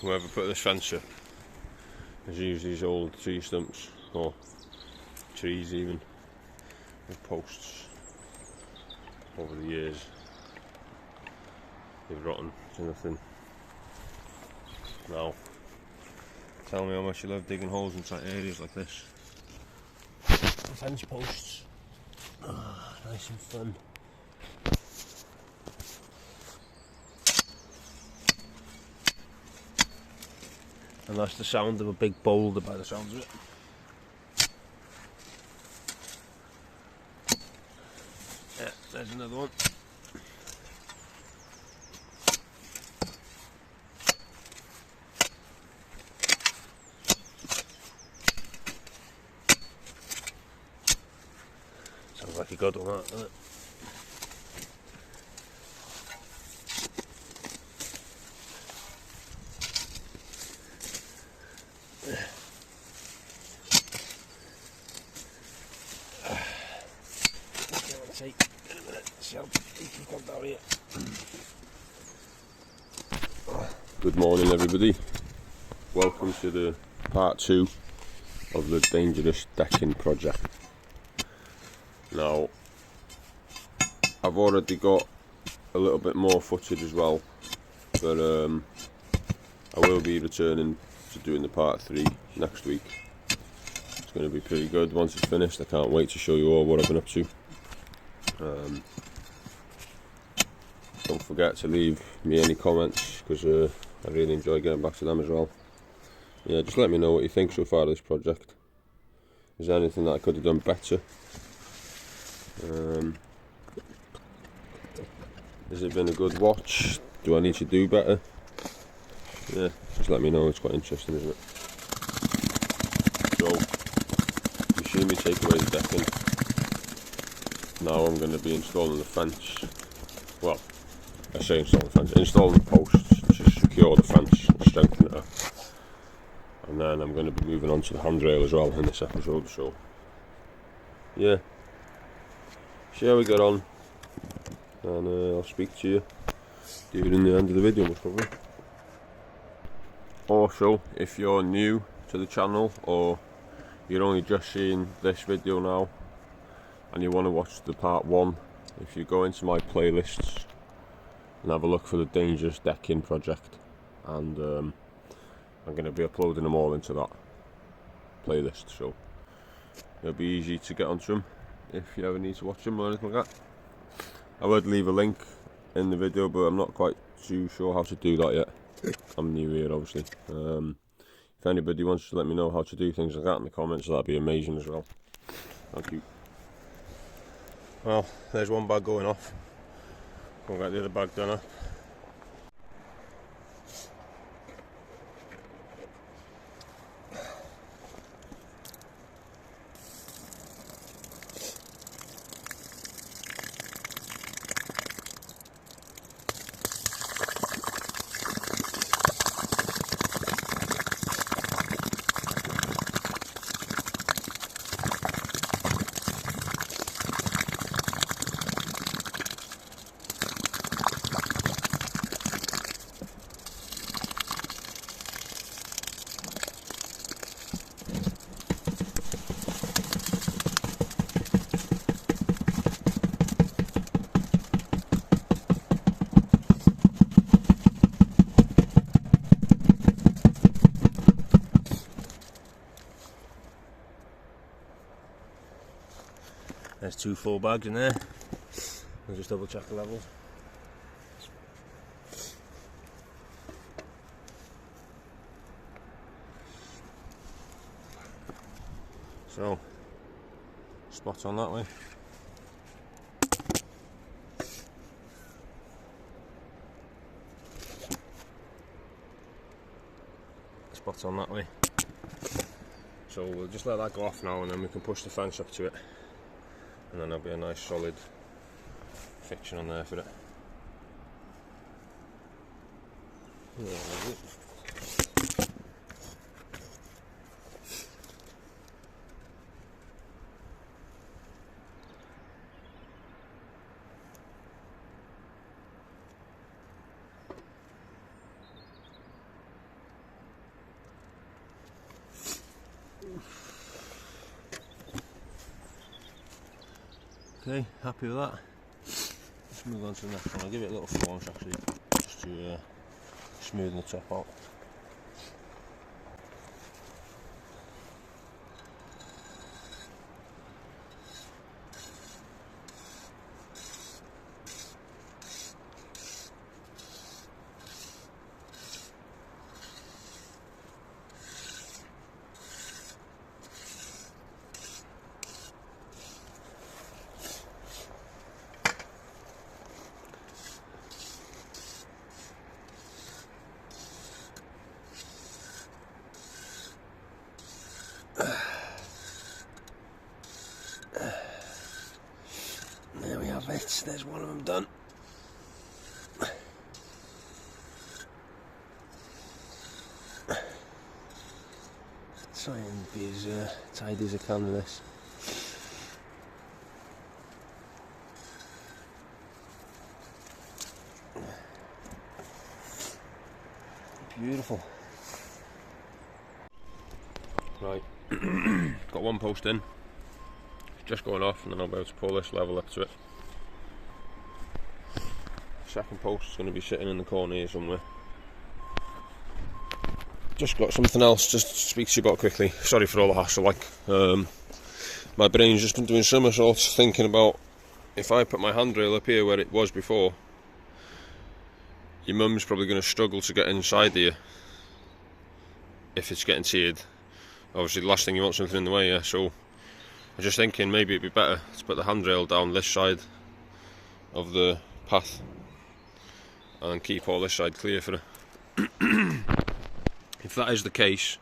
whoever put this fence up has used these old tree stumps, or trees even, with posts over the years. They've rotten to nothing. Now, tell me how much you love digging holes into areas like this. Fence posts. Nice and fun. And that's the sound of a big boulder by the sounds of it. Yeah, there's another one. Sounds like a good one, that, doesn't it? Good morning everybody, welcome to the part 2 of the dangerous decking project. Now I've already got a little bit more footage as well, but I will be returning to doing the part 3 next week. It's going to be pretty good once it's finished. I can't wait to show you all what I've been up to. Don't forget to leave me any comments, because I really enjoy getting back to them as well. Yeah, just let me know what you think so far of this project. Is there anything that I could have done better? Has it been a good watch? Do I need to do better? Yeah, just let me know. It's quite interesting, isn't it? So, you see me take away the decking. Now I'm going to be installing the fence. Well, I say installing the fence, installing the posts to secure the fence and strengthen it up. And then I'm going to be moving on to the handrail as well in this episode, so yeah, see how we get on, and I'll speak to you during the end of the video most probably. Also, if you're new to the channel, or you're only just seeing this video now and you want to watch the part 1, if you go into my playlists and have a look for the dangerous decking project, and I'm going to be uploading them all into that playlist, so it'll be easy to get onto them if you ever need to watch them or anything like that. I would leave a link in the video, but I'm not quite too sure how to do that yet. I'm new here obviously. If anybody wants to let me know how to do things like that in the comments, that'd be amazing as well. Thank you. Well, there's one bag going off. We'll get the other bag done up. There's 2 full bags in there. I'll just double check the levels. So, spot on that way. Spot on that way. So we'll just let that go off now, and then we can push the fence up to it. And then there'll be a nice solid fixing on there for it. Yeah, that's it. Okay, happy with that. Let's move on to the next one. I'll give it a little flaunch actually, just to smoothen the top out. There we have it, there's one of them done. Try and be as tidy as I can with this. Beautiful. Right, got one post in. Just going off, and then I'll be able to pull this level up to it. Second post is going to be sitting in the corner here somewhere. Just got something else just to speak to you about quickly. Sorry for all the hassle, my brain's just been doing somersaults thinking about if I put my handrail up here where it was before, your mum's probably going to struggle to get inside here if it's getting tiered. Obviously the last thing you want something in the way, yeah, so I was just thinking maybe it'd be better to put the handrail down this side of the path and keep all this side clear for it. If that is the case,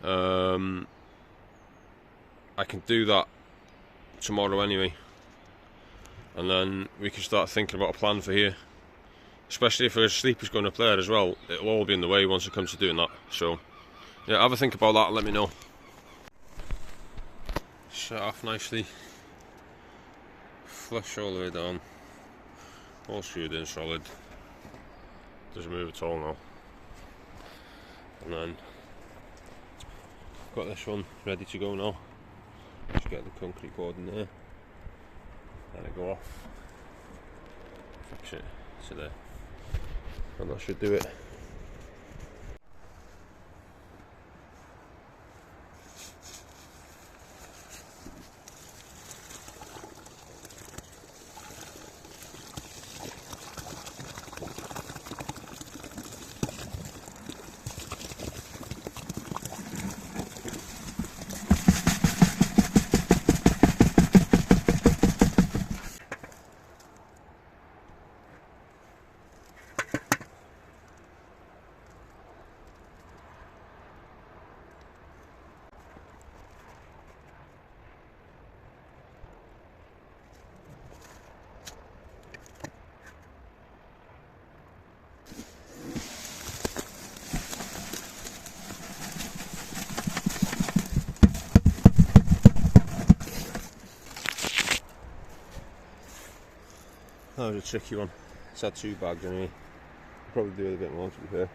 I can do that tomorrow anyway, and then we can start thinking about a plan for here, especially if a sleeper's going up there as well. It'll all be in the way once it comes to doing that, so yeah, have a think about that and let me know. Set off nicely, flush all the way down, all screwed in solid, doesn't move at all now. And then got this one ready to go now. Just get the concrete board in there, let it go off, fix it to there, and that should do it. That was a tricky one. It's had 2 bags anyway. Probably do it a bit more to be fair.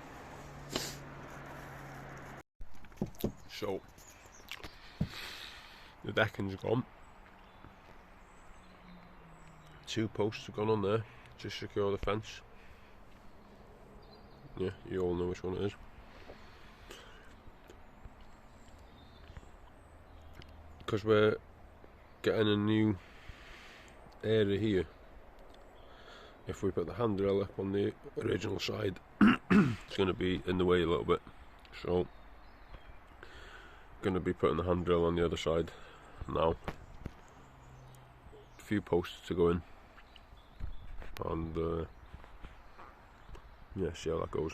So the decking's gone. 2 posts have gone on there to secure the fence. Yeah, you all know which one it is. Because we're getting a new area here. If we put the handrail up on the original side, it's going to be in the way a little bit, so going to be putting the handrail on the other side now. A few posts to go in, and yeah, see how that goes.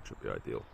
Should be ideal.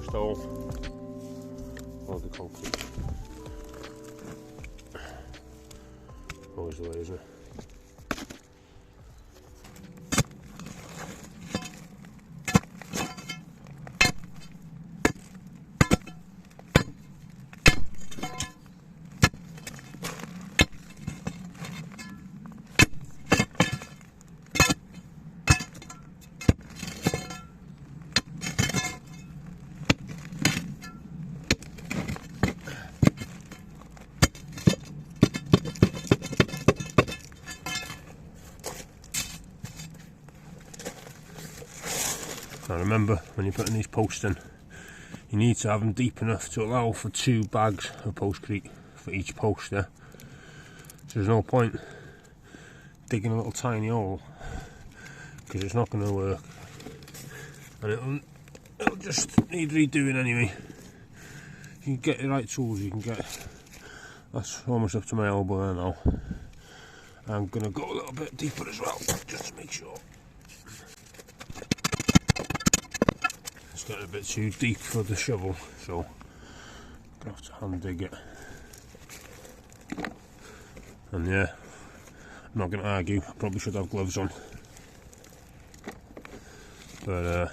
post hole or the concrete. Always the way, isn't it? Now remember, when you're putting these posts in, you need to have them deep enough to allow for 2 bags of postcrete for each post, yeah? So there's no point digging a little tiny hole, because it's not going to work, and it'll just need redoing anyway. If you can get the right tools, you can get, that's almost up to my elbow there now. I'm going to go a little bit deeper as well, just to make sure. It's getting a bit too deep for the shovel, so I'm going to have to hand dig it. And yeah, I'm not going to argue, I probably should have gloves on. But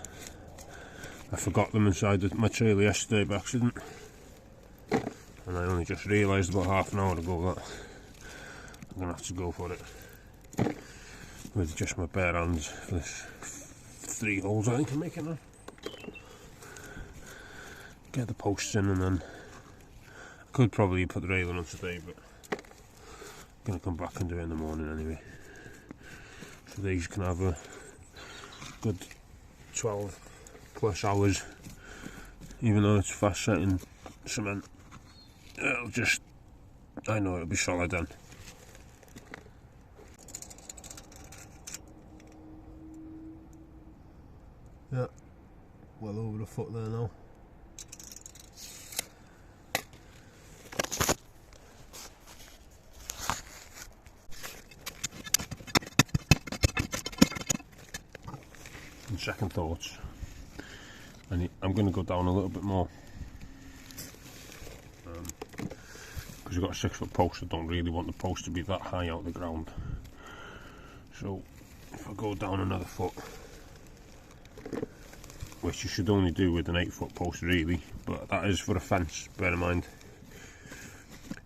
I forgot them inside my trailer yesterday by accident. And I only just realised about half an hour ago that I'm going to have to go for it. With just my bare hands for this 3 holes I think I'm making now. Get the posts in, and then I could probably put the railing on today, but I'm going to come back and do it in the morning anyway. So these can have a good 12 plus hours, even though it's fast setting cement. It'll just, I know it'll be solid then. Yeah, well over the foot there now. And second thoughts, and I'm going to go down a little bit more, because you've got a 6 foot post. I don't really want the post to be that high out of the ground, so if I go down another foot, which you should only do with an 8 foot post really, but that is for a fence, bear in mind.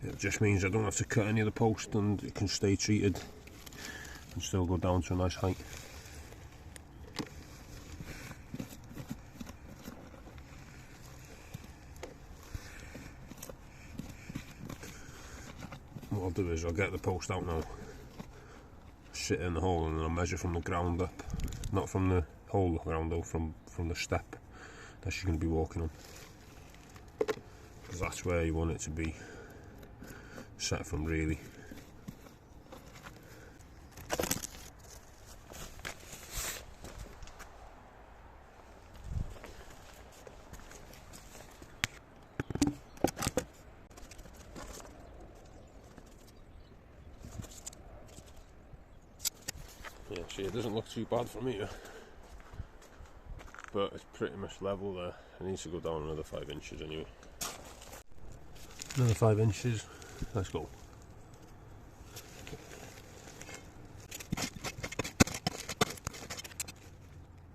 It just means I don't have to cut any of the post, and it can stay treated and still go down to a nice height. What I'll do is I'll get the post out now, sit in the hole, and then I'll measure from the ground up, not from the hole ground though, from the step that she's going to be walking on, because that's where you want it to be set from really. Yeah, see, it doesn't look too bad from here, but it's pretty much level there. It needs to go down another 5 inches anyway. Another 5 inches, let's go.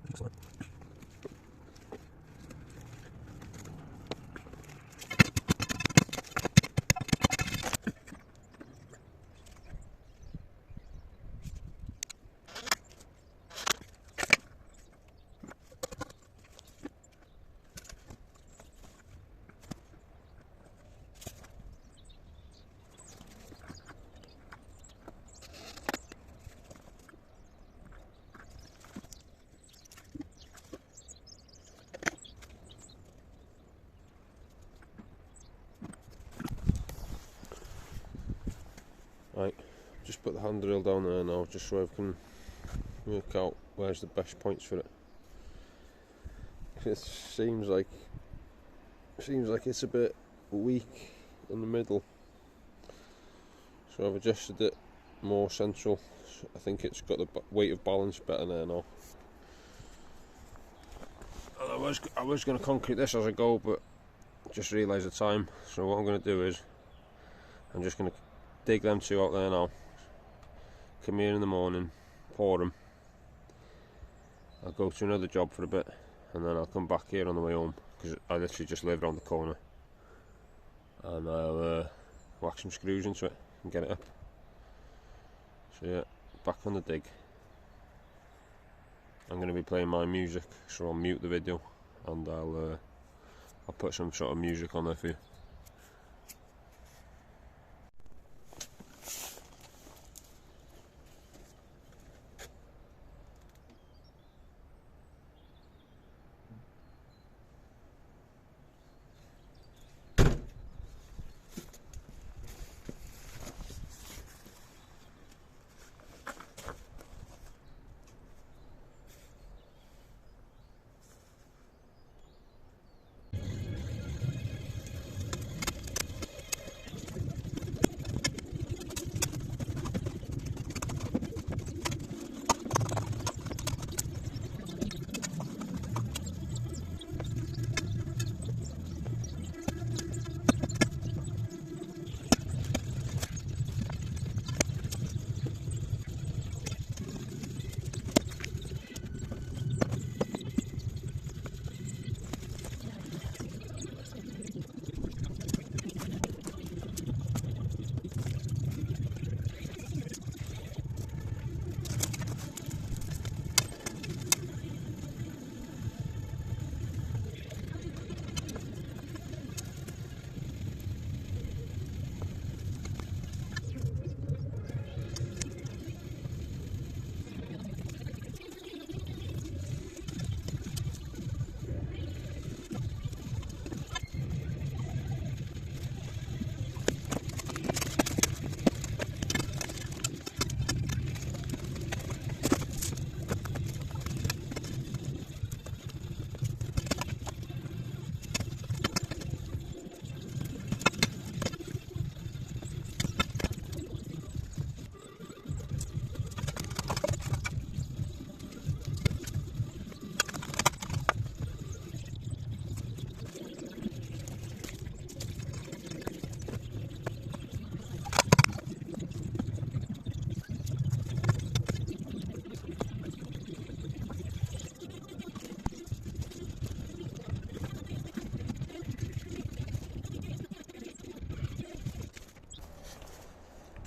Excellent. Right, just put the handrail down there now, just so I can work out where's the best points for it. It seems like it's a bit weak in the middle, so I've adjusted it more central. I think it's got the weight of balance better there now. I was going to concrete this as I go, but just realised the time. So what I'm going to do is I'm just going to dig them two out there now. Come here in the morning, pour them. I'll go to another job for a bit, and then I'll come back here on the way home, because I literally just live around the corner, and I'll whack some screws into it and get it up. So yeah, back on the dig. I'm going to be playing my music, so I'll mute the video and I'll put some sort of music on there for you.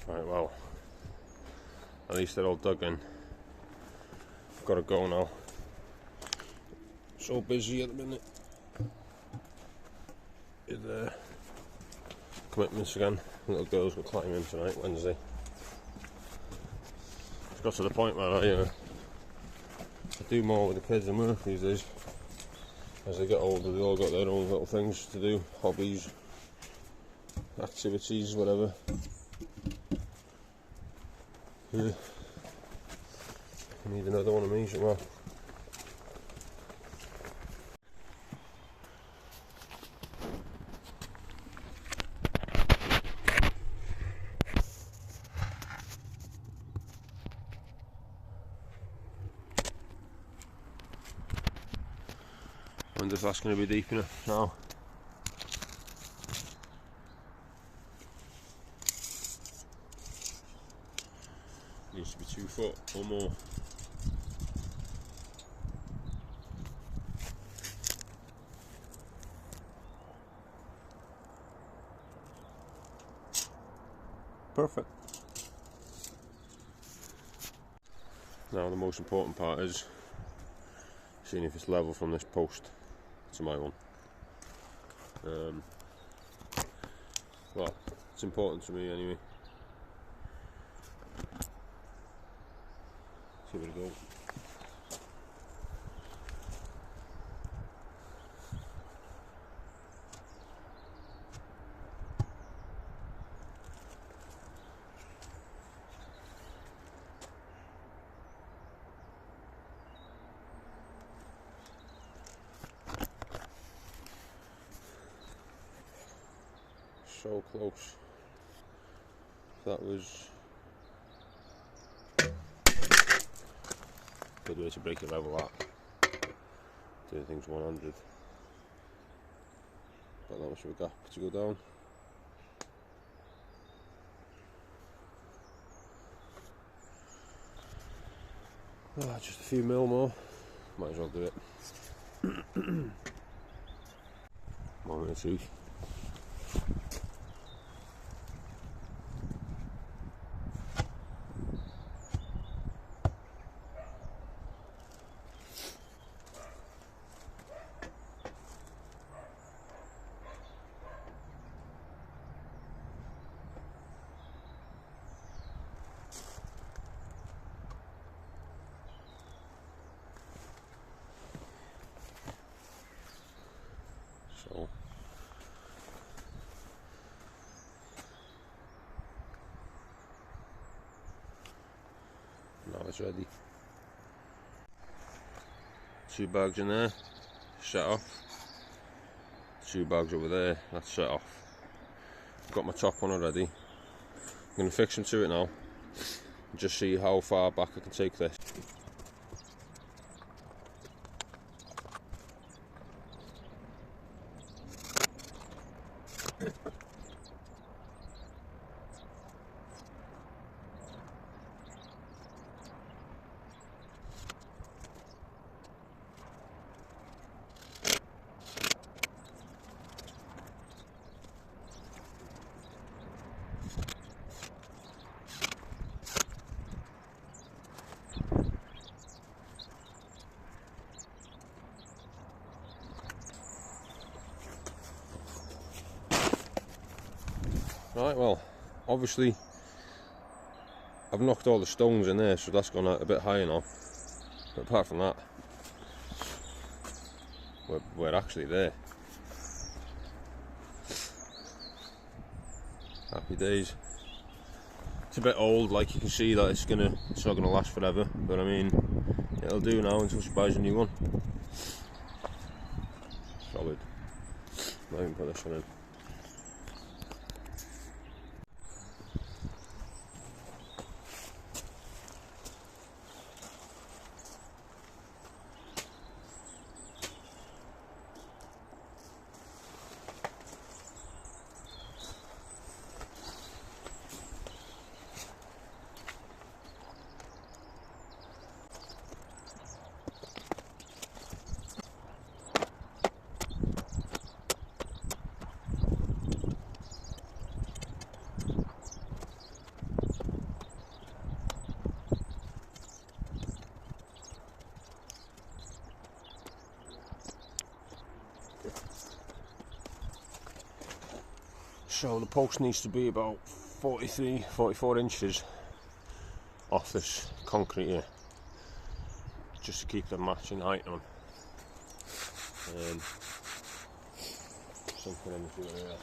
Right, well, at least they're all dug in. I've got to go now. So busy at the minute with commitments again. Little girls were climbing tonight, Wednesday. It's got to the point where I do more with the kids than work these days. As they get older, they all got their own little things to do, hobbies, activities, whatever. Yeah. I need another one of me somewhere. I wonder if that's going to be deep enough now. Needs to be 2 foot or more. Perfect. Now the most important part is seeing if it's level from this post to my one. Well, it's important to me anyway. Give it a go. So close. That was good way to break it level up. doing things 100. Got that much of a gap to go down. Just a few mil more, might as well do it. Moment of truth. So now it's ready. 2 bags in there, set off. 2 bags over there, that's set off. Got my top one already. I'm going to fix them to it now. Just see how far back I can take this. Right, well, obviously I've knocked all the stones in there, so that's gone out a bit higher now. But apart from that, we're actually there. Happy days. It's a bit old, like you can see that it's not gonna last forever, but I mean, it'll do now until she buys a new one. Solid. Might even put this one in. So the post needs to be about 44 inches off this concrete here, just to keep the matching height on. Something in the area.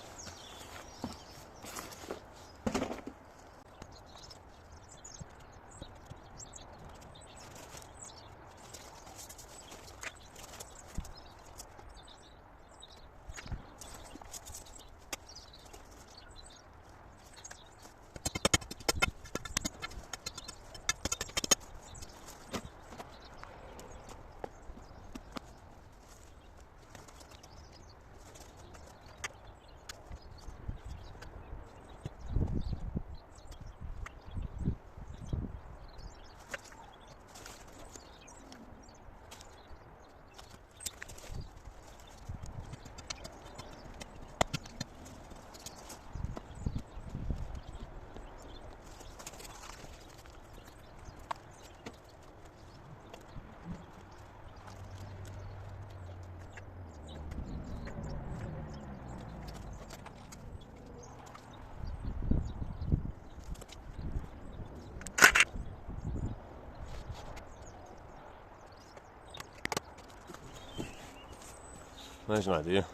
There's an idea.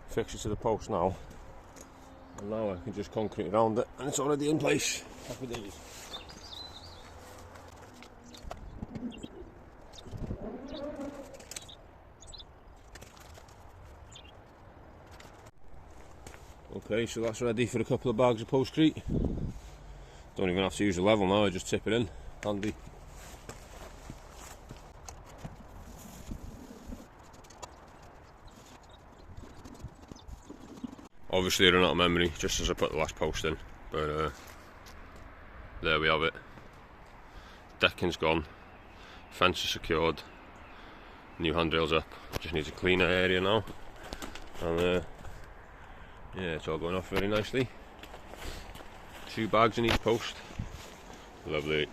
Fix it to the post now, and now I can just concrete around it, and it's already in place. Happy days. Okay, so that's ready for a couple of bags of postcrete. Don't even have to use a level now, I just tip it in. Handy. Obviously I run out of memory just as I put the last post in, but there we have it. Decking's gone, fence is secured, new handrails up, just needs a cleaner area now, and yeah, it's all going off very nicely. 2 bags in each post, lovely.